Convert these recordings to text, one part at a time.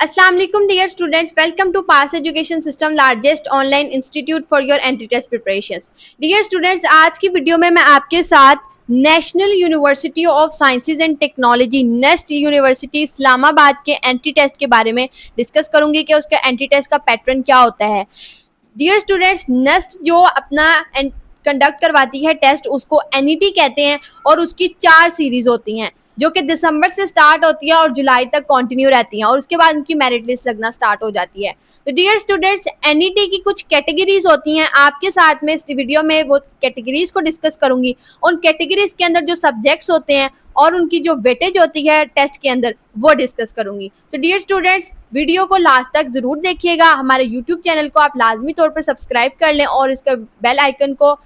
अस्सलाम वालेकुम dear students, welcome to pass education system largest online institute for your entry test preparations. Dear students, आज की video में मैं आपके साथ national university of sciences and technology NUST university Islamabad के एंट्री टेस्ट के बारे में डिस्कस करूंगी कि उसका एंट्री टेस्ट का पैटर्न क्या होता है। डियर स्टूडेंट्स, नेस्ट जो अपना कंडक्ट करवाती है टेस्ट, उसको एनईटी कहते हैं और उसकी 4 सीरीज होती हैं जो कि दिसंबर से स्टार्ट होती है और जुलाई तक कंटिन्यू रहती हैं और उसके बाद उनकी मेरिट लिस्ट लगना स्टार्ट हो जाती है। तो डियर स्टूडेंट्स, एनईटी की कुछ कैटेगरीज होती हैं, आपके साथ में इस वीडियो में वो कैटेगरीज को डिस्कस करूंगी। उन कैटेगरीज के अंदर जो सब्जेक्ट्स होते हैं और उनकी जो वेटेज होती है टेस्ट के अंदर, वो डिस्कस करूंगी। तो डियर स्टूडेंट्स, वीडियो को लास्ट तक जरूर देखिएगा। हमारे यूट्यूब चैनल को आप लाजमी तौर पर सब्सक्राइब कर लें और इसका बेल आइकन को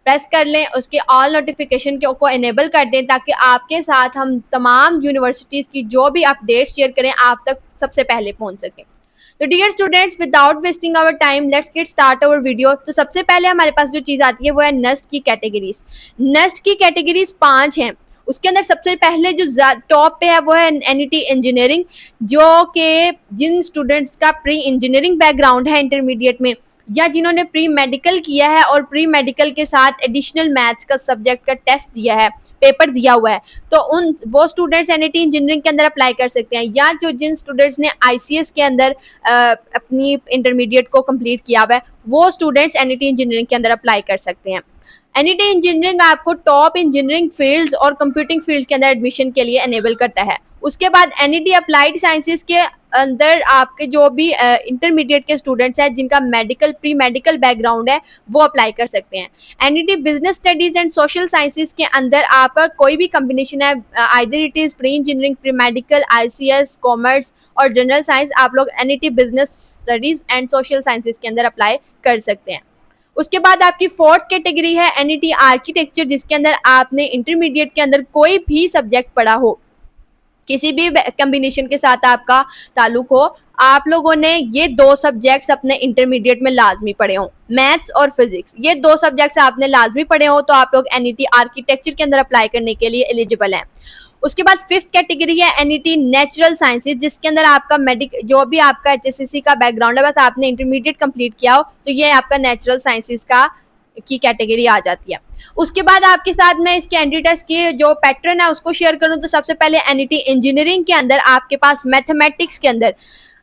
प्रेस कर लें, उसके ऑल नोटिफिकेशन को एनेबल कर दें ताकि आपके साथ हम तमाम यूनिवर्सिटीज़ की जो भी अपडेट्स शेयर करें आप तक सबसे पहले पहुंच सकें। तो dear students, without wasting our time let's get start our video. तो सबसे पहले हमारे पास जो चीज़ आती है वो है नेस्ट की कैटेगरीज। नेस्ट की कैटेगरीज 5 हैं। उसके अंदर सबसे पहले जो टॉप पे है वो है एनईटी इंजीनियरिंग, जो कि जिन स्टूडेंट्स का प्री इंजीनियरिंग बैकग्राउंड है इंटरमीडिएट में, या जिन्होंने प्री मेडिकल किया है और प्री मेडिकल के साथ एडिशनल मैथ्स का सब्जेक्ट का टेस्ट दिया है, पेपर दिया हुआ है, तो वो स्टूडेंट्स एनईटी इंजीनियरिंग के अंदर अप्लाई कर सकते हैं। या जिन स्टूडेंट्स ने आईसीएस के अंदर अपनी इंटरमीडिएट को कंप्लीट किया हुआ है, वो स्टूडेंट्स एनईटी इंजीनियरिंग के अंदर अप्लाई कर सकते हैं। एनईटी इंजीनियरिंग आपको टॉप इंजीनियरिंग फील्ड्स और कंप्यूटिंग फील्ड के अंदर एडमिशन के लिए एनेबल करता है। उसके बाद एनईटी अप्लाइड साइंसेज के अंदर आपके जो भी इंटरमीडिएट के स्टूडेंट्स हैं जिनका मेडिकल प्री मेडिकल बैकग्राउंड है, वो अप्लाई कर सकते हैं। NET business studies and social sciences के अंदर आपका कोई भी कॉम्बिनेशन है, either it is pre engineering, pre medical, ICS, commerce और जनरल साइंस, आप लोग NET business studies and social sciences के अंदर अप्लाई कर सकते हैं। उसके बाद आपकी 4th कैटेगरी है एनईटी आर्किटेक्चर, जिसके अंदर आपने इंटरमीडिएट के अंदर कोई भी सब्जेक्ट पढ़ा हो, किसी भी कॉम्बिनेशन के साथ आपका ताल्लुक हो, आप लोगों ने ये 2 सब्जेक्ट्स अपने इंटरमीडिएट में लाजमी पढ़े हों, मैथ्स और फिजिक्स। ये 2 सब्जेक्ट्स आपने लाजमी पढ़े हो तो आप लोग एनईटी आर्किटेक्चर के अंदर अप्लाई करने के लिए एलिजिबल हैं। उसके बाद 5th कैटेगरी है एनईटी नेचुरल साइंसेज, जिसके अंदर आपका जो भी आपका एचएससीसी का बैकग्राउंड है, बस आपने इंटरमीडिएट कंप्लीट किया हो तो ये आपका नेचुरल साइंसेज की कैटेगरी आ जाती है। उसके बाद आपके साथ में इसके एंट्री टेस्ट की जो पैटर्न है उसको शेयर करूं तो सबसे पहले एनईटी इंजीनियरिंग के अंदर आपके पास मैथमेटिक्स के अंदर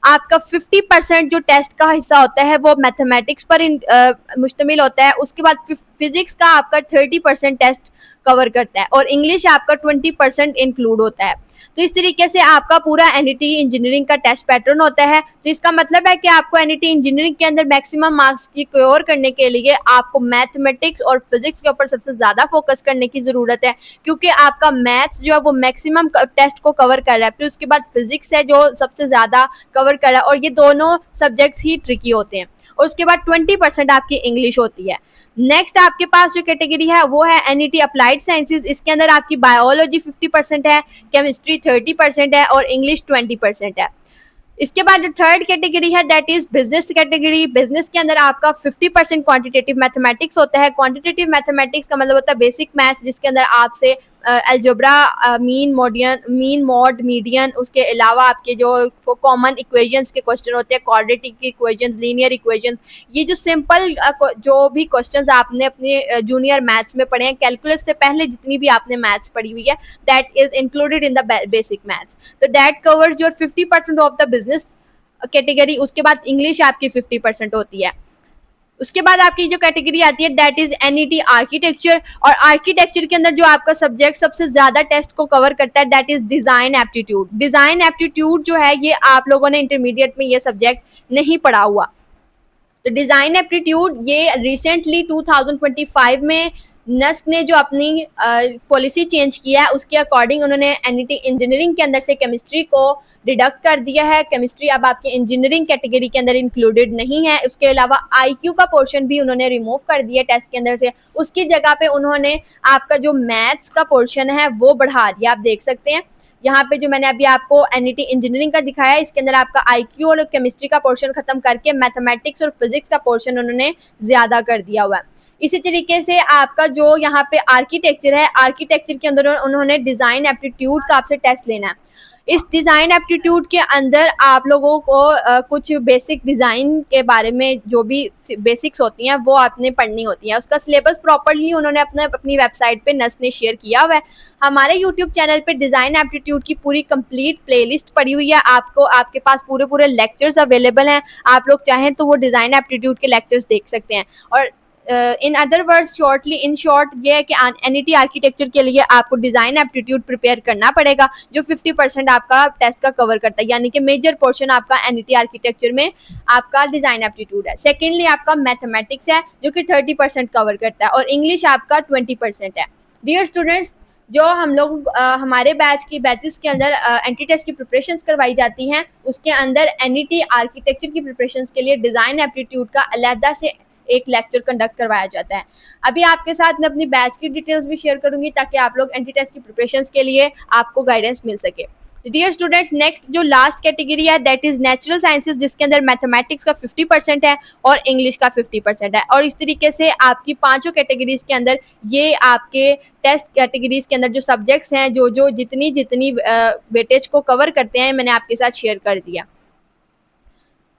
आपका 50% जो टेस्ट का हिस्सा होता है वो मैथमेटिक्स पर मुश्तमिल होता है। उसके बाद फिजिक्स का आपका 30% टेस्ट कवर करता है और इंग्लिश आपका 20% इंक्लूड होता है। तो इस तरीके से आपका पूरा एनईटी इंजीनियरिंग का टेस्ट पैटर्न होता है। तो इसका मतलब है कि आपको एनईटी इंजीनियरिंग के अंदर मैक्सिमम मार्क्स की क्योर करने के लिए आपको मैथमेटिक्स और फिजिक्स के ऊपर सबसे ज़्यादा फोकस करने की ज़रूरत है, क्योंकि आपका मैथ्स जो है वो मैक्सिमम टेस्ट को कवर कर रहा है। फिर उसके बाद फिजिक्स है जो सबसे ज़्यादा कवर कर रहा है और ये दोनों सब्जेक्ट्स ही ट्रिकी होते हैं। और उसके बाद 20% आपकी इंग्लिश होती है। नेक्स्ट आपके पास जो कैटेगरी है वो है एनईटी अप्लाइड साइंसेज। इसके अंदर आपकी बायोलॉजी 50% है, केमिस्ट्री 30% है और इंग्लिश 20% है। इसके बाद जो 3rd कैटेगरी है that is business category. Business के अंदर आपका 50% क्वांटिटेटिव मैथमेटिक्स होता है। क्वांटिटेटिव मैथमेटिक्स का मतलब होता है बेसिक मैथ्स, जिसके अंदर आपसे अलजेब्रा, मीन मॉड, मीडियन, उसके अलावा आपके जो कॉमन इक्वेशंस के क्वेश्चन होते हैं, क्वाड्रेटिक इक्वेशंस, लीनियर इक्वेशंस, ये जो सिंपल जो भी क्वेश्चंस आपने अपने जूनियर मैथ्स में पढ़े हैं, कैलकुलस से पहले जितनी भी आपने मैथ्स पढ़ी हुई है, that is included in the basic maths. तो that covers your 50% of the business category. उसके बाद इंग्लिश आपकी 50% होती है। उसके बाद आपकी जो कैटेगरी आती है दैट इज एनईटी आर्किटेक्चर, और आर्किटेक्चर के अंदर जो आपका सब्जेक्ट सबसे ज्यादा टेस्ट को कवर करता है that is design aptitude. Design aptitude जो है ये आप लोगों ने इंटरमीडिएट में ये सब्जेक्ट नहीं पढ़ा हुआ। तो डिजाइन एप्टीट्यूड ये रिसेंटली 2025 में नेस्ट ने जो अपनी पॉलिसी चेंज किया है उसके अकॉर्डिंग उन्होंने एनईटी इंजीनियरिंग के अंदर से केमिस्ट्री को डिडक्ट कर दिया है। केमिस्ट्री अब आपके इंजीनियरिंग कैटेगरी के अंदर इंक्लूडेड नहीं है। उसके अलावा आईक्यू का पोर्शन भी उन्होंने रिमूव कर दिया टेस्ट के अंदर से। उसकी जगह पे उन्होंने आपका जो मैथ्स का पोर्शन है वो बढ़ा दिया। आप देख सकते हैं यहाँ पे जो मैंने अभी आपको एनईटी इंजीनियरिंग का दिखाया है, इसके अंदर आपका आईक्यू और केमिस्ट्री का पोर्शन खत्म करके मैथमेटिक्स और फिजिक्स का पोर्शन उन्होंने ज्यादा कर दिया हुआ है। इसी तरीके से आपका जो यहाँ पे आर्किटेक्चर है, आर्किटेक्चर के अंदर उन्होंने डिजाइन एप्टीट्यूड का आपसे टेस्ट लेना है। इस डिज़ाइन एप्टीट्यूड के अंदर आप लोगों को कुछ बेसिक डिज़ाइन के बारे में जो भी बेसिक्स होती हैं वो आपने पढ़नी होती हैं। उसका सिलेबस प्रॉपर्ली उन्होंने अपनी वेबसाइट पे नस ने शेयर किया हुआ है। हमारे यूट्यूब चैनल पे डिज़ाइन एप्टीट्यूड की पूरी कंप्लीट प्लेलिस्ट पड़ी हुई है। आपको आपके पास पूरे लेक्चर्स अवेलेबल हैं। आप लोग चाहें तो वो डिज़ाइन एप्टीट्यूड के लेक्चर्स देख सकते हैं। और in other words in short ये है कि एनईटी आर्किटेक्चर के लिए आपको डिज़ाइन एप्टीट्यूड प्रिपेयर करना पड़ेगा, जो 50% आपका टेस्ट का कवर करता है, यानी कि मेजर पोर्शन आपका एनईटी आर्किटेक्चर में आपका डिज़ाइन एप्टीट्यूड है। सेकेंडली आपका मैथमेटिक्स है जो कि 30% कवर करता है, और इंग्लिश आपका 20% है। डियर स्टूडेंट्स, जो हम लोग हमारे बैचेस के अंदर एंट्री टेस्ट की प्रिपरेशंस करवाई जाती हैं, उसके अंदर एनईटी आर्किटेक्चर की प्रिपरेशंस के लिए डिज़ाइन एप्टीट्यूड का अलहदा से एक लेक्चर कंडक्ट करवाया जाता है। अभी आपके साथ मैं अपनी बैच की डिटेल्स भी शेयर करूंगी ताकि आप लोग एंट्री टेस्ट की प्रिपरेशंस के लिए आपको गाइडेंस मिल सके। डियर स्टूडेंट्स, नेक्स्ट जो लास्ट कैटेगरी है दैट इज नेचुरल साइंसेज, जिसके अंदर मैथमेटिक्स का 50% है और इंग्लिश का 50% है। और इस तरीके से आपकी पांचों कैटेगरीज के अंदर ये आपके टेस्ट कैटेगरीज के अंदर जो सब्जेक्ट्स हैं, जो जितनी वेटेज को कवर करते हैं, मैंने आपके साथ शेयर कर दिया।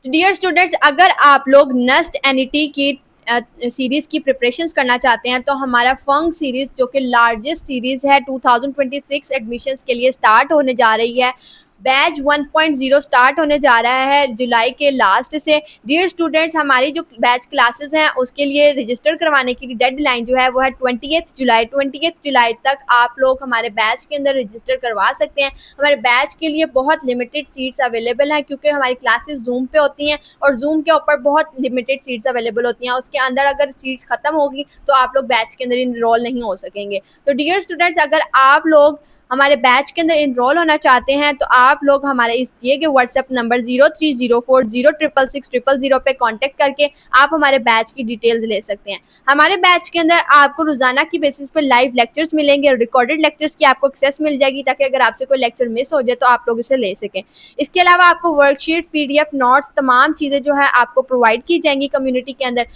डियर स्टूडेंट्स, अगर आप लोग नस्ट एनईटी की सीरीज की प्रिपरेशंस करना चाहते हैं तो हमारा फंक सीरीज, जो कि लार्जेस्ट सीरीज है, 2026 एडमिशंस के लिए स्टार्ट होने जा रही है। बैच 1.0 स्टार्ट होने जा रहा है जुलाई के लास्ट से। डियर स्टूडेंट्स, हमारी जो बैच क्लासेस हैं उसके लिए रजिस्टर करवाने की डेडलाइन जो है वो है 20 जुलाई। 20 जुलाई तक आप लोग हमारे बैच के अंदर रजिस्टर करवा सकते हैं। हमारे बैच के लिए बहुत लिमिटेड सीट्स अवेलेबल हैं, क्योंकि हमारी क्लासेस जूम पे होती हैं और जूम के ऊपर बहुत लिमिटेड सीट्स अवेलेबल होती हैं। उसके अंदर अगर सीट्स खत्म होगी तो आप लोग बैच के अंदर इनरोल नहीं हो सकेंगे। तो डियर स्टूडेंट्स, अगर आप लोग हमारे बैच के अंदर इनरोल होना चाहते हैं तो आप लोग हमारे इस दिए गए व्हाट्सएप नंबर 0304066600 पे कांटेक्ट करके आप हमारे बैच की डिटेल्स ले सकते हैं। हमारे बैच के अंदर आपको रोजाना की बेसिस पे लाइव लेक्चर्स मिलेंगे और रिकॉर्डेड लेक्चर्स की आपको एक्सेस मिल जाएगी, ताकि अगर आपसे कोई लेक्चर मिस हो जाए तो आप लोग इसे ले सकें। इसके अलावा आपको वर्कशीट, पीडीएफ, नोट्स, तमाम चीजें जो है आपको प्रोवाइड की जाएंगी कम्युनिटी के अंदर।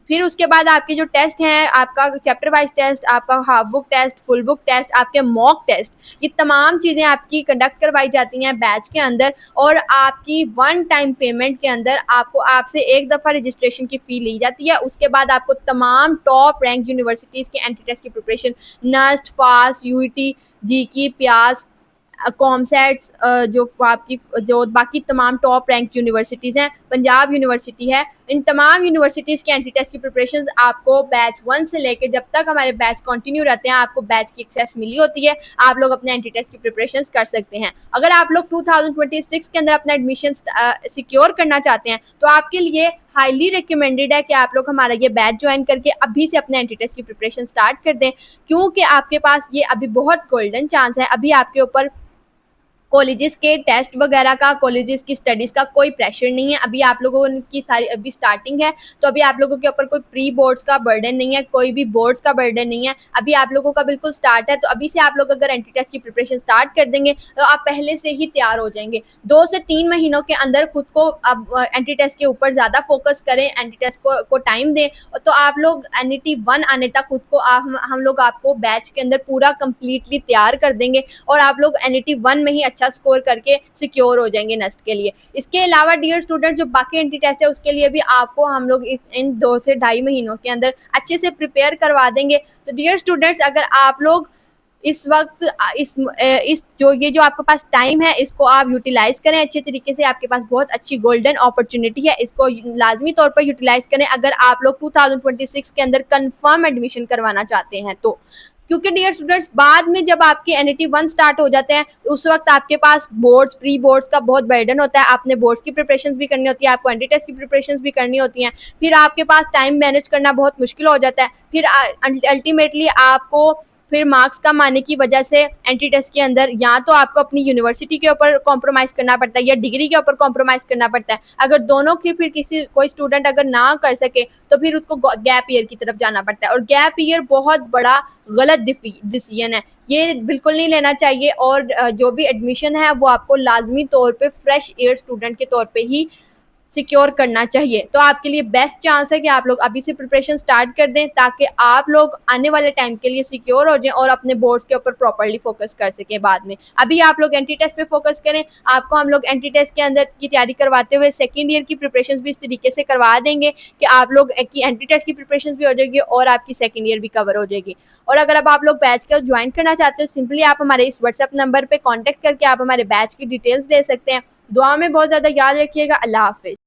फिर उसके बाद आपके जो टेस्ट हैं, आपका चैप्टर वाइज टेस्ट, आपका half book test, full book test, आपके मॉक टेस्ट, ये तमाम चीज़ें आपकी कंडक्ट करवाई जाती हैं बैच के अंदर। और आपकी वन टाइम पेमेंट के अंदर आपसे एक दफ़ा रजिस्ट्रेशन की फ़ी ली जाती है। उसके बाद आपको तमाम टॉप रैंक यूनिवर्सिटीज़ के एंट्री टेस्ट की प्रिपरेशन, नस्ट, फास्ट, यूईटी, जीकी, प्यास, कॉमसेट्स, जो बाकी तमाम टॉप रैंक यूनिवर्सिटीज़ हैं, पंजाब यूनिवर्सिटी है, इन तमाम यूनिवर्सिटीज़ के एंट्री टेस्ट की प्रिपरेशंस आपको बैच 1 से लेकर जब तक हमारे बैच कंटिन्यू रहते हैं, आपको बैच की एक्सेस मिली होती है। आप लोग अपने एंट्री टेस्ट की प्रिपरेशंस कर सकते हैं। अगर आप लोग 2026 के अंदर अपना एडमिशन सिक्योर करना चाहते हैं तो आपके लिए हाईली रिकमेंडेड है कि आप लोग हमारा ये बैच ज्वाइन करके अभी से अपने एंट्री टेस्ट की प्रिपरेशन स्टार्ट कर दें, क्योंकि आपके पास ये अभी बहुत गोल्डन चांस है। अभी आपके ऊपर कॉलेजेस के टेस्ट वगैरह का, कॉलेजेस की स्टडीज़ का कोई प्रेशर नहीं है। अभी आप लोगों की सारी अभी स्टार्टिंग है, तो अभी आप लोगों के ऊपर कोई प्री बोर्ड्स का बर्डन नहीं है, कोई भी बोर्ड्स का बर्डन नहीं है। अभी आप लोगों का बिल्कुल स्टार्ट है। तो अभी से आप लोग अगर एंट्री टेस्ट की प्रिपरेशन स्टार्ट कर देंगे तो आप पहले से ही तैयार हो जाएंगे। 2 से 3 महीनों के अंदर खुद को अब एंट्री टेस्ट के ऊपर ज़्यादा फोकस करें, एंट्री टेस्ट को टाइम दें, तो आप लोग एनईटी 1 आने तक खुद को हम लोग आपको बैच के अंदर पूरा कम्प्लीटली तैयार कर देंगे और आप लोग एनईटी 1 में ही अच्छा स्कोर करके सिक्योर हो जाएंगे नेक्स्ट के लिए। इसके अलावा डियर स्टूडेंट, जो बाकी एंट्री टेस्ट है उसके लिए भी आपको हम लोग इन 2 से ढाई महीनों के अंदर अच्छे से प्रिपेयर करवा देंगे। तो डियर स्टूडेंट्स, अगर आप लोग इस वक्त ये जो आपके पास टाइम है इसको आप यूटिलाइज करें अच्छे तरीके से। आपके पास बहुत अच्छी गोल्डन अपॉर्चुनिटी है, इसको लाजमी तौर पर यूटिलाइज करें अगर आप लोग 2026 के अंदर कंफर्म एडमिशन करवाना चाहते हैं तो। क्योंकि डियर स्टूडेंट्स, बाद में जब आपके एनईटी 1 स्टार्ट हो जाते हैं उस वक्त आपके पास बोर्ड्स, प्री बोर्ड्स का बहुत बर्डन होता है। आपने बोर्ड्स की प्रिपरेशंस भी करनी होती है, आपको एंट्री टेस्ट की प्रिपरेशंस भी करनी होती हैं। फिर आपके पास टाइम मैनेज करना बहुत मुश्किल हो जाता है। फिर अल्टीमेटली आपको फिर मार्क्स कम आने की वजह से एंट्री टेस्ट के अंदर या तो आपको अपनी यूनिवर्सिटी के ऊपर कॉम्प्रोमाइज करना पड़ता है या डिग्री के ऊपर कॉम्प्रोमाइज करना पड़ता है। अगर दोनों की फिर कोई स्टूडेंट अगर ना कर सके तो फिर उसको गैप ईयर की तरफ जाना पड़ता है, और गैप ईयर बहुत बड़ा गलत डिसीजन है, ये बिल्कुल नहीं लेना चाहिए। और जो भी एडमिशन है वो आपको लाजमी तौर पे फ्रेश ईयर स्टूडेंट के तौर पे ही सिक्योर करना चाहिए। तो आपके लिए बेस्ट चांस है कि आप लोग अभी से प्रिपरेशन स्टार्ट कर दें, ताकि आप लोग आने वाले टाइम के लिए सिक्योर हो जाएं और अपने बोर्ड्स के ऊपर प्रॉपर्ली फोकस कर सकें बाद में। अभी आप लोग एंट्री टेस्ट पे फोकस करें। आपको हम लोग एंट्री टेस्ट के अंदर की तैयारी करवाते हुए सेकेंड ईयर की प्रिपरेशन भी इस तरीके से करवा देंगे कि आप लोग की एंट्री टेस्ट की प्रिपरेशन भी हो जाएगी और आपकी सेकेंड ईयर भी कवर हो जाएगी। और अगर अब आप लोग बैच का ज्वाइन करना चाहते हो, सिंपली आप हमारे इस व्हाट्सएप नंबर पे कांटेक्ट करके आप हमारे बैच की डिटेल्स ले सकते हैं। दुआ में बहुत ज़्यादा याद रखिएगा। अल्लाह हाफिज़।